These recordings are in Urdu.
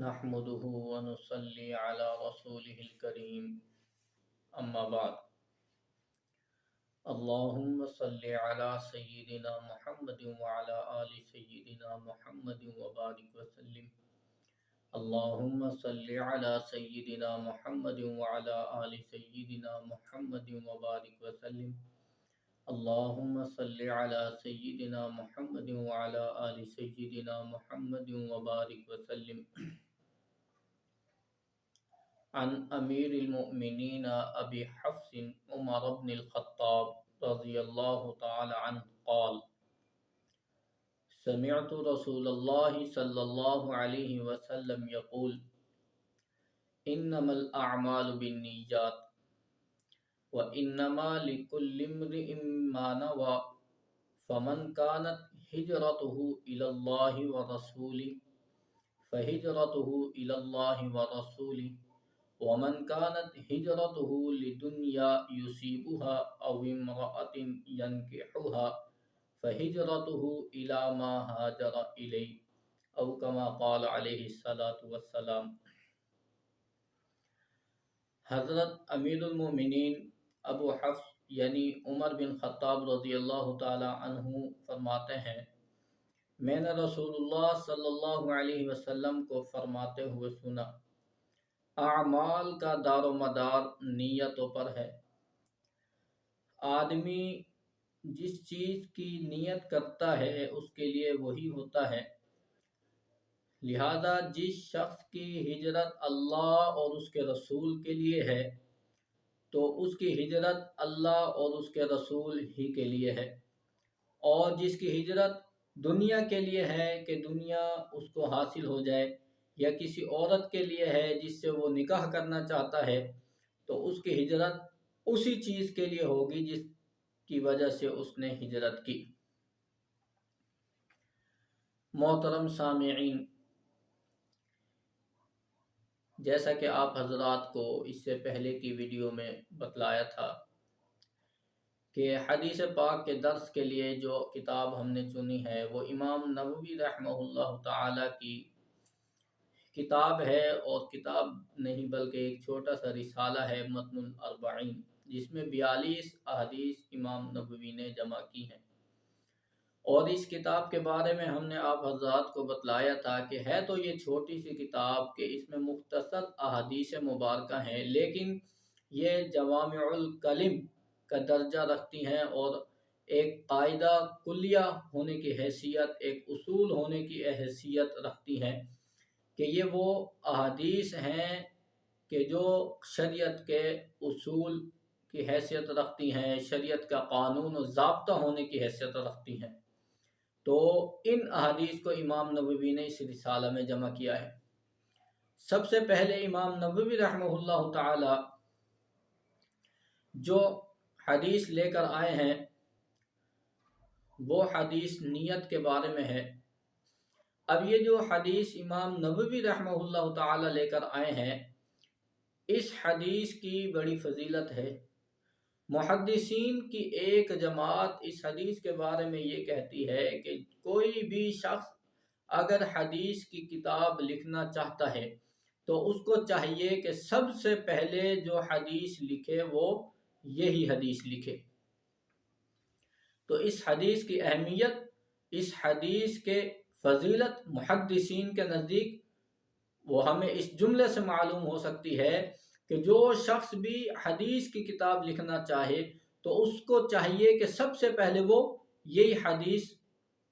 نحمده ونصلي على رسوله الكريم أما بعد اللهم صل على سيدنا محمد وعلى آل سيدنا محمد وبارك وسلم. اللهم صل على سيدنا محمد وعلى آل سيدنا محمد وبارك وسلم. اللهم صل على سيدنا محمد وعلى آل سيدنا محمد وبارك وسلم. عن امیر المؤمنین ابی حفص عمر بن الخطاب رضی اللہ تعالی عنہ قال سمعت رسول اللہ صلی اللہ علیہ وسلم یقول انما الاعمال بالنیات وانما لكل امرئ ما نوى فمن كانت هجرته الى الله ورسوله فهجرته الى الله ورسوله ومن كانت هجرته لدنيا يصيبها أو امرأة ينكحها فهجرته إلى ما هاجر إليه أو كما قال عليه الصلاة والسلام. حضرت امیر المؤمنین ابو حفص یعنی عمر بن خطاب رضی اللہ تعالی عنہ فرماتے ہیں میں نے رسول اللہ صلی اللہ علیہ وسلم کو فرماتے ہوئے سنا اعمال کا دار و مدار نیتوں پر ہے. آدمی جس چیز کی نیت کرتا ہے اس کے لیے وہی ہوتا ہے. لہذا جس شخص کی ہجرت اللہ اور اس کے رسول کے لیے ہے تو اس کی ہجرت اللہ اور اس کے رسول ہی کے لیے ہے، اور جس کی ہجرت دنیا کے لیے ہے کہ دنیا اس کو حاصل ہو جائے، یا کسی عورت کے لیے ہے جس سے وہ نکاح کرنا چاہتا ہے تو اس کی ہجرت اسی چیز کے لیے ہوگی جس کی وجہ سے اس نے ہجرت کی. محترم سامعین، جیسا کہ آپ حضرات کو اس سے پہلے کی ویڈیو میں بتلایا تھا کہ حدیث پاک کے درس کے لیے جو کتاب ہم نے چنی ہے وہ امام نووی رحمہ اللہ تعالی کی کتاب ہے، اور کتاب نہیں بلکہ ایک چھوٹا سا رسالہ ہے متن الاربعین، جس میں 42 احادیث امام نووی نے جمع کی ہیں. اور اس کتاب کے بارے میں ہم نے آپ حضرات کو بتلایا تھا کہ ہے تو یہ چھوٹی سی کتاب کہ اس میں مختصر احادیث مبارکہ ہیں، لیکن یہ جوامع الکلم کا درجہ رکھتی ہیں اور ایک قاعدہ کلیہ ہونے کی حیثیت، ایک اصول ہونے کی حیثیت رکھتی ہیں کہ یہ وہ احادیث ہیں کہ جو شریعت کے اصول کی حیثیت رکھتی ہیں، شریعت کا قانون و ضابطہ ہونے کی حیثیت رکھتی ہیں. تو ان احادیث کو امام نووی نے اس رسالہ میں جمع کیا ہے. سب سے پہلے امام نووی رحمہ اللہ تعالی جو حدیث لے کر آئے ہیں وہ حدیث نیت کے بارے میں ہے. اب یہ جو حدیث امام نووی رحمہ اللہ تعالی لے کر آئے ہیں، اس حدیث کی بڑی فضیلت ہے. محدثین کی ایک جماعت اس حدیث کے بارے میں یہ کہتی ہے کہ کوئی بھی شخص اگر حدیث کی کتاب لکھنا چاہتا ہے تو اس کو چاہیے کہ سب سے پہلے جو حدیث لکھے وہ یہی حدیث لکھے. تو اس حدیث کی اہمیت، اس حدیث کے فضیلت محدثین کے نزدیک وہ ہمیں اس جملے سے معلوم ہو سکتی ہے کہ جو شخص بھی حدیث کی کتاب لکھنا چاہے تو اس کو چاہیے کہ سب سے پہلے وہ یہی حدیث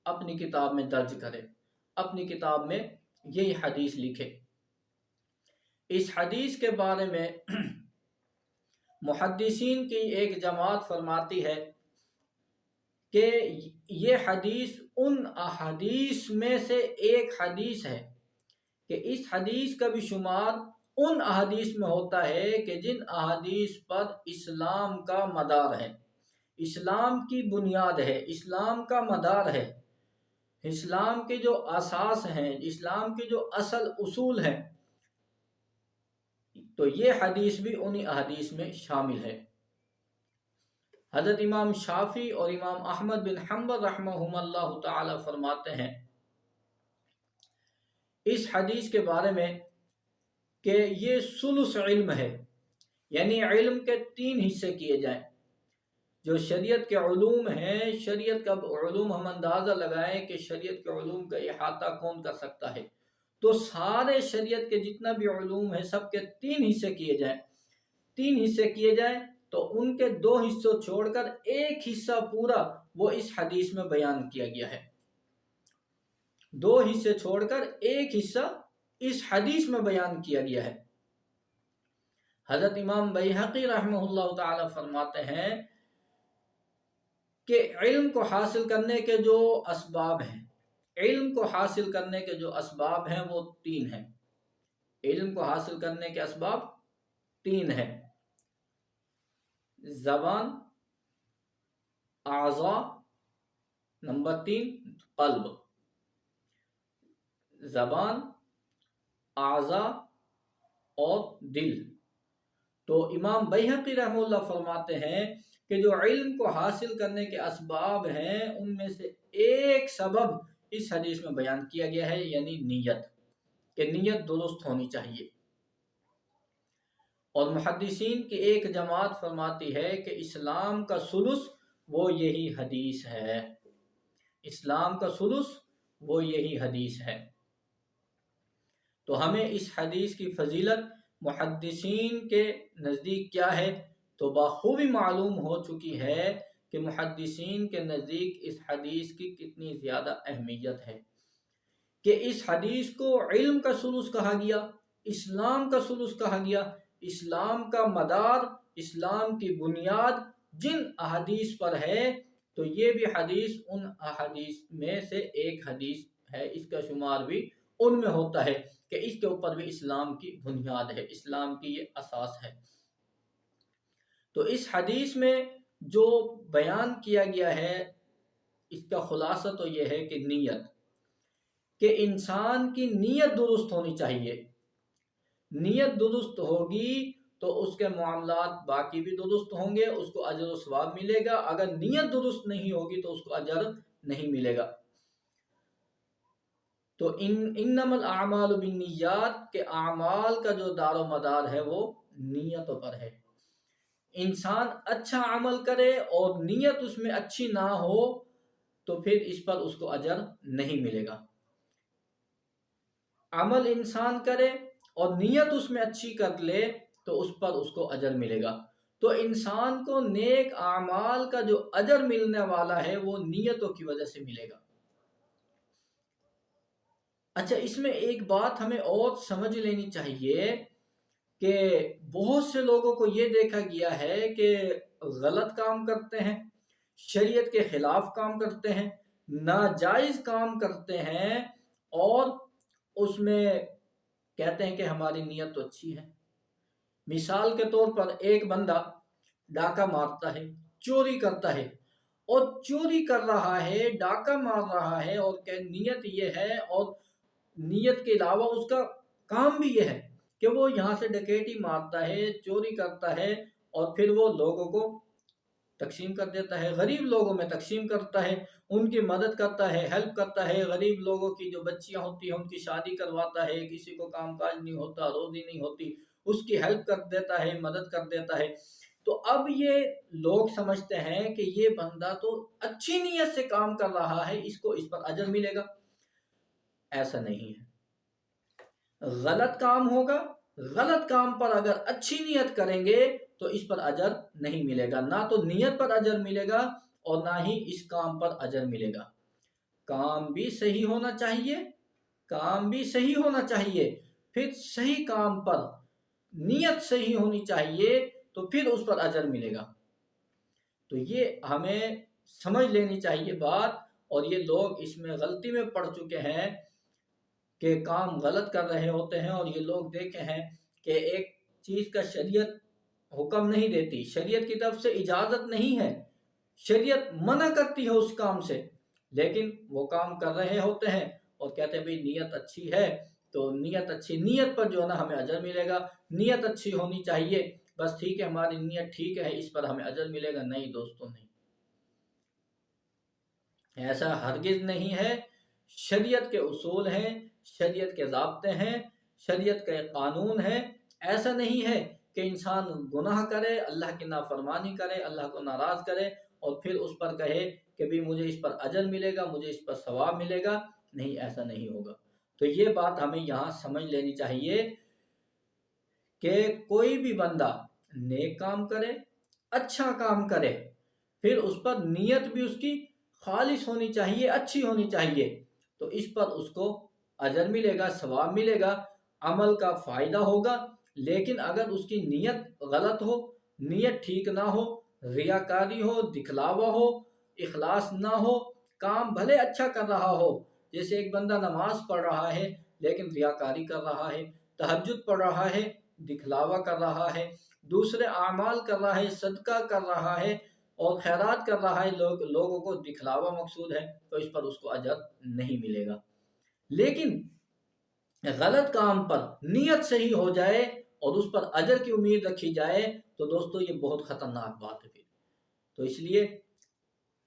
اپنی کتاب میں درج کرے، اپنی کتاب میں یہی حدیث لکھے. اس حدیث کے بارے میں محدثین کی ایک جماعت فرماتی ہے کہ یہ حدیث ان احادیث میں سے ایک حدیث ہے کہ اس حدیث کا بھی شمار ان احادیث میں ہوتا ہے کہ جن احادیث پر اسلام کا مدار ہے، اسلام کی بنیاد ہے، اسلام کا مدار ہے، اسلام کے جو اساس ہیں، اسلام کے جو اصل اصول ہیں، تو یہ حدیث بھی انہی احادیث میں شامل ہے. حضرت امام شافعی اور امام احمد بن حنبل رحمہم اللہ تعالی فرماتے ہیں اس حدیث کے بارے میں کہ یہ ثلث علم ہے، یعنی علم کے 3 حصے کیے جائیں۔ جو شریعت کے علوم ہیں، شریعت کا علوم ہم اندازہ لگائیں کہ شریعت کے علوم کا احاطہ کون کر سکتا ہے، تو سارے شریعت کے جتنا بھی علوم ہے سب کے 3 حصے کیے جائیں۔ 3 حصے کیے جائیں تو ان کے 2 حصوں چھوڑ کر ایک حصہ پورا وہ اس حدیث میں بیان کیا گیا ہے۔ 2 حصے چھوڑ کر ایک حصہ اس حدیث میں بیان کیا گیا ہے۔ حضرت امام بیہقی رحمہ اللہ تعالی فرماتے ہیں کہ علم کو حاصل کرنے کے جو اسباب ہیں، علم کو حاصل کرنے کے جو اسباب ہیں وہ 3 ہیں۔ علم کو حاصل کرنے کے اسباب 3 ہیں: زبان، اعضاء، نمبر 3 قلب۔ زبان، اعضاء اور دل۔ تو امام بیہقی رحمہ اللہ فرماتے ہیں کہ جو علم کو حاصل کرنے کے اسباب ہیں ان میں سے ایک سبب اس حدیث میں بیان کیا گیا ہے، یعنی نیت، کہ نیت درست ہونی چاہیے۔ اور محدثین کی ایک جماعت فرماتی ہے کہ اسلام کا ثلث وہ یہی حدیث ہے، اسلام کا ثلث وہ یہی حدیث ہے۔ تو ہمیں اس حدیث کی فضیلت محدثین کے نزدیک کیا ہے تو بخوبی معلوم ہو چکی ہے کہ محدثین کے نزدیک اس حدیث کی کتنی زیادہ اہمیت ہے، کہ اس حدیث کو علم کا ثلث کہا گیا، اسلام کا ثلث کہا گیا۔ اسلام کا مدار، اسلام کی بنیاد جن احادیث پر ہے تو یہ بھی حدیث ان احادیث میں سے ایک حدیث ہے، اس کا شمار بھی ان میں ہوتا ہے کہ اس کے اوپر بھی اسلام کی بنیاد ہے، اسلام کی یہ اساس ہے۔ تو اس حدیث میں جو بیان کیا گیا ہے اس کا خلاصہ تو یہ ہے کہ نیت، کہ انسان کی نیت درست ہونی چاہیے۔ نیت درست ہوگی تو اس کے معاملات باقی بھی درست ہوں گے، اس کو اجر و ثواب ملے گا۔ اگر نیت درست نہیں ہوگی تو اس کو اجر نہیں ملے گا۔ تو انما الاعمال بالنیات کے اعمال کا جو دار و مدار ہے وہ نیتوں پر ہے۔ انسان اچھا عمل کرے اور نیت اس میں اچھی نہ ہو تو پھر اس پر اس کو اجر نہیں ملے گا۔ عمل انسان کرے اور نیت اس میں اچھی کر لے تو اس پر اس کو اجر ملے گا۔ تو انسان کو نیک اعمال کا جو اجر ملنے والا ہے وہ نیتوں کی وجہ سے ملے گا۔ اچھا، اس میں ایک بات ہمیں اور سمجھ لینی چاہیے کہ بہت سے لوگوں کو یہ دیکھا گیا ہے کہ غلط کام کرتے ہیں، شریعت کے خلاف کام کرتے ہیں، ناجائز کام کرتے ہیں اور اس میں کہتے ہیں کہ ہماری نیت تو اچھی ہے۔ مثال کے طور پر ایک بندہ ڈاکہ مارتا ہے، چوری کرتا ہے، اور چوری کر رہا ہے، ڈاکہ مار رہا ہے اور کہ نیت یہ ہے، اور نیت کے علاوہ اس کا کام بھی یہ ہے کہ وہ یہاں سے ڈکیٹی مارتا ہے، چوری کرتا ہے اور پھر وہ لوگوں کو تقسیم کر دیتا ہے، غریب لوگوں میں تقسیم کرتا ہے، ان کی مدد کرتا ہے، ہیلپ کرتا ہے، غریب لوگوں کی جو بچیاں ہوتی ہیں ان کی شادی کرواتا ہے، کسی کو کام کاج نہیں ہوتا، روزی نہیں ہوتی، اس کی ہیلپ کر دیتا ہے، مدد کر دیتا ہے۔ تو اب یہ لوگ سمجھتے ہیں کہ یہ بندہ تو اچھی نیت سے کام کر رہا ہے، اس کو اس پر اجر ملے گا۔ ایسا نہیں ہے، غلط کام ہوگا، غلط کام پر اگر اچھی نیت کریں گے تو اس پر اجر نہیں ملے گا، نہ تو نیت پر اجر ملے گا اور نہ ہی اس کام پر اجر ملے گا۔ کام بھی صحیح ہونا چاہیے، کام بھی صحیح ہونا چاہیے، پھر صحیح کام پر نیت صحیح ہونی چاہیے تو پھر اس پر اجر ملے گا۔ تو یہ ہمیں سمجھ لینی چاہیے بات، اور یہ لوگ اس میں غلطی میں پڑ چکے ہیں کہ کام غلط کر رہے ہوتے ہیں، اور یہ لوگ دیکھے ہیں کہ ایک چیز کا شریعت حکم نہیں دیتی، شریعت کی طرف سے اجازت نہیں ہے، شریعت منع کرتی ہے اس کام سے، لیکن وہ کام کر رہے ہوتے ہیں اور کہتے ہیں بھئی نیت اچھی ہے تو نیت اچھی، نیت پر جو ہے نا ہمیں اجر ملے گا، نیت اچھی ہونی چاہیے، بس ٹھیک ہے ہماری نیت ٹھیک ہے اس پر ہمیں اجر ملے گا۔ نہیں دوستوں، نہیں، ایسا ہرگز نہیں ہے۔ شریعت کے اصول ہیں، شریعت کے ضابطے ہیں، شریعت کا ایک قانون ہے۔ ایسا نہیں ہے کہ انسان گناہ کرے، اللہ کی نافرمانی کرے، اللہ کو ناراض کرے اور پھر اس پر کہے کہ بھی مجھے اس پر اجر ملے گا، مجھے اس پر ثواب ملے گا۔ نہیں، ایسا نہیں ہوگا۔ تو یہ بات ہمیں یہاں سمجھ لینی چاہیے کہ کوئی بھی بندہ نیک کام کرے، اچھا کام کرے، پھر اس پر نیت بھی اس کی خالص ہونی چاہیے، اچھی ہونی چاہیے، تو اس پر اس کو اجر ملے گا، ثواب ملے گا، عمل کا فائدہ ہوگا۔ لیکن اگر اس کی نیت غلط ہو، نیت ٹھیک نہ ہو، ریاکاری ہو، دکھلاوا ہو، اخلاص نہ ہو، کام بھلے اچھا کر رہا ہو، جیسے ایک بندہ نماز پڑھ رہا ہے لیکن ریاکاری کر رہا ہے، تہجد پڑھ رہا ہے، دکھلاوا کر رہا ہے، دوسرے اعمال کر رہا ہے، صدقہ کر رہا ہے اور خیرات کر رہا ہے، لوگوں کو دکھلاوا مقصود ہے، تو اس پر اس کو اجر نہیں ملے گا۔ لیکن غلط کام پر نیت صحیح ہو جائے اور اس پر اجر کی امید رکھی جائے تو دوستو یہ بہت خطرناک بات ہے۔ تو اس لیے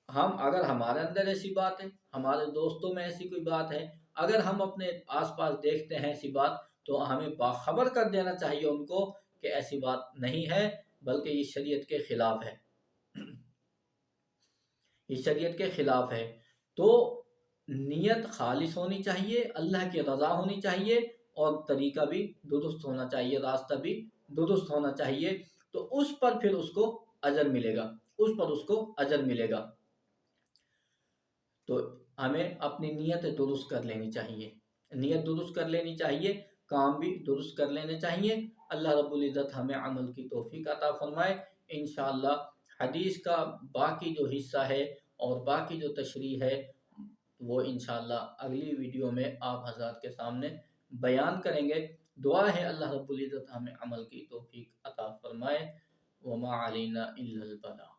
اگر ہمارے اندر ایسی بات ہے، ہمارے دوستوں میں ایسی کوئی بات ہے، اگر ہم اپنے آس پاس دیکھتے ہیں ایسی بات، تو ہمیں باخبر کر دینا چاہیے ان کو کہ ایسی بات نہیں ہے، بلکہ یہ شریعت کے خلاف ہے، یہ شریعت کے خلاف ہے۔ تو نیت خالص ہونی چاہیے، اللہ کی رضا ہونی چاہیے اور طریقہ بھی درست ہونا چاہیے، راستہ بھی درست ہونا چاہیے، تو اس پر پھر اس کو اجر ملے گا، اس پر اس کو اجر ملے گا۔ تو ہمیں اپنی نیت درست کر لینی چاہیے، نیت درست کر لینی چاہیے، کام بھی درست کر لینے چاہیے۔ اللہ رب العزت ہمیں عمل کی توفیق عطا فرمائے۔ انشاءاللہ حدیث کا باقی جو حصہ ہے اور باقی جو تشریح ہے وہ انشاءاللہ اگلی ویڈیو میں آپ حضرات کے سامنے بیان کریں گے۔ دعا ہے اللہ رب العزت ہمیں عمل کی توفیق عطا فرمائے۔ وما علینا الا البلاغ۔